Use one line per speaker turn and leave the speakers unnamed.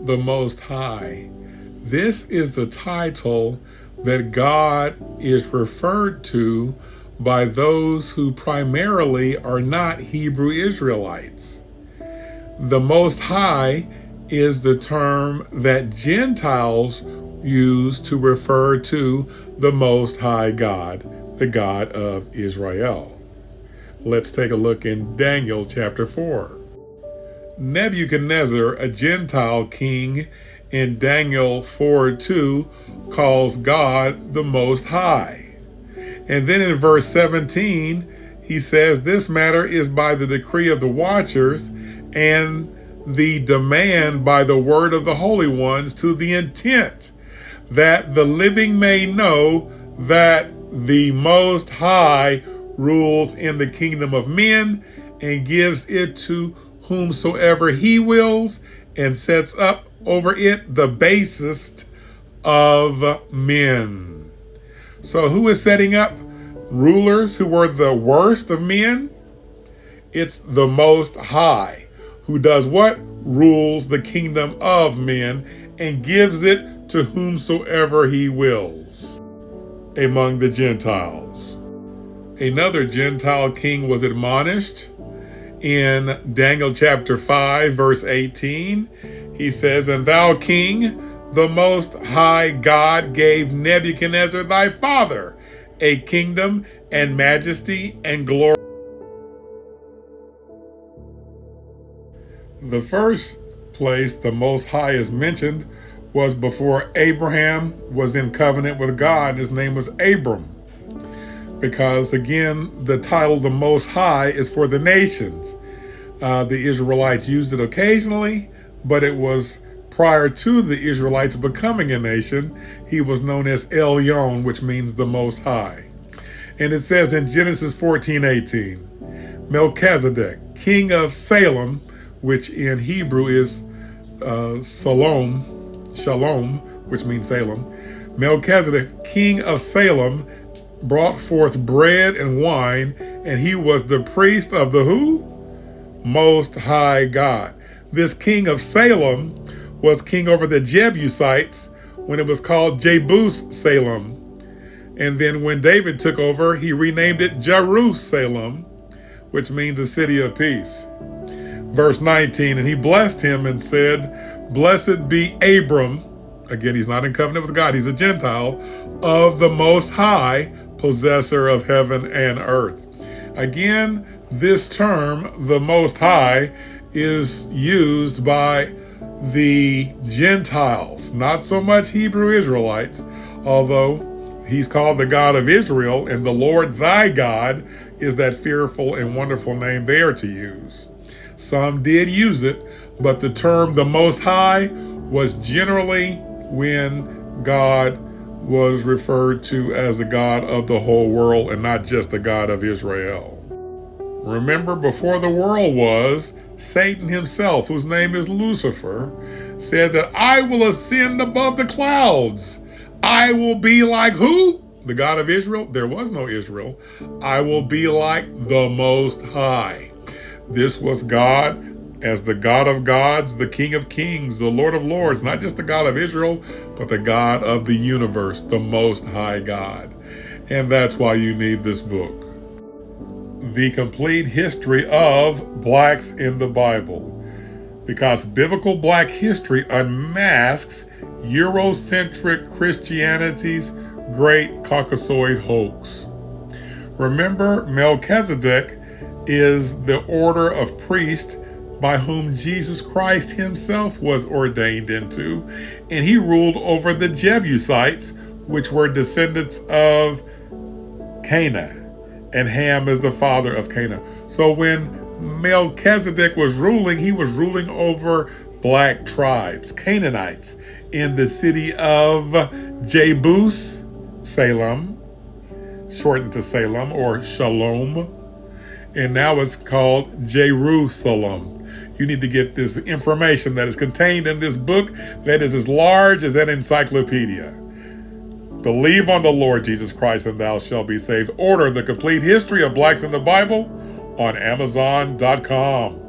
the Most High. This is the title that God is referred to by those who primarily are not Hebrew Israelites. The Most High is the term that Gentiles use to refer to the Most High God, the God of Israel. Let's take a look in Daniel chapter 4. Nebuchadnezzar, a Gentile king, in Daniel 4:2 calls God the Most High. And then in verse 17, he says, this matter is by the decree of the watchers and the demand by the word of the holy ones, to the intent that the living may know that the Most High rules in the kingdom of men and gives it to whomsoever he wills, and sets up over it the basest of men. So who is setting up rulers who were the worst of men? It's the Most High, who does what? Rules the kingdom of men and gives it to whomsoever he wills among the Gentiles. Another Gentile king was admonished in Daniel chapter 5, verse 18. He says, and thou, king, the Most High God gave Nebuchadnezzar thy father a kingdom and majesty and glory. The first place the Most High is mentioned was before Abraham was in covenant with God. His name was Abram. Because again, the title the Most High is for the nations. The Israelites used it occasionally, but it was prior to the Israelites becoming a nation. He was known as Elyon, which means the Most High. And it says in Genesis 14:18, Melchizedek, king of Salem, which in Hebrew is Shalom, which means Salem. Melchizedek, king of Salem, brought forth bread and wine, and he was the priest of the who? Most High God. This king of Salem was king over the Jebusites when it was called Jebus-Salem. And then when David took over, he renamed it Jerusalem, which means the city of peace. Verse 19, and he blessed him and said, blessed be Abram. Again, he's not in covenant with God. He's a Gentile of the Most High, possessor of heaven and earth. Again, this term, the Most High, is used by the Gentiles, not so much Hebrew Israelites, although he's called the God of Israel, and the Lord thy God is that fearful and wonderful name they are to use. Some did use it, but the term the Most High was generally when God was referred to as the God of the whole world and not just the God of Israel. Remember, before the world was, Satan himself, whose name is Lucifer, said that I will ascend above the clouds. I will be like who? The God of Israel? There was no Israel. I will be like the Most High. This was God as the God of gods, the King of kings, the Lord of lords, not just the God of Israel, but the God of the universe, the Most High God. And that's why you need this book. The complete history of blacks in the Bible. Because biblical black history unmasks Eurocentric Christianity's great Caucasoid hoax. Remember, Melchizedek is the order of priest by whom Jesus Christ himself was ordained into, and he ruled over the Jebusites, which were descendants of Canaan, and Ham is the father of Canaan. So when Melchizedek was ruling, he was ruling over black tribes, Canaanites, in the city of Jebus, Salem, shortened to Salem or Shalom, and now it's called Jerusalem. You need to get this information that is contained in this book that is as large as an encyclopedia. Believe on the Lord Jesus Christ and thou shalt be saved. Order the complete history of blacks in the Bible on Amazon.com.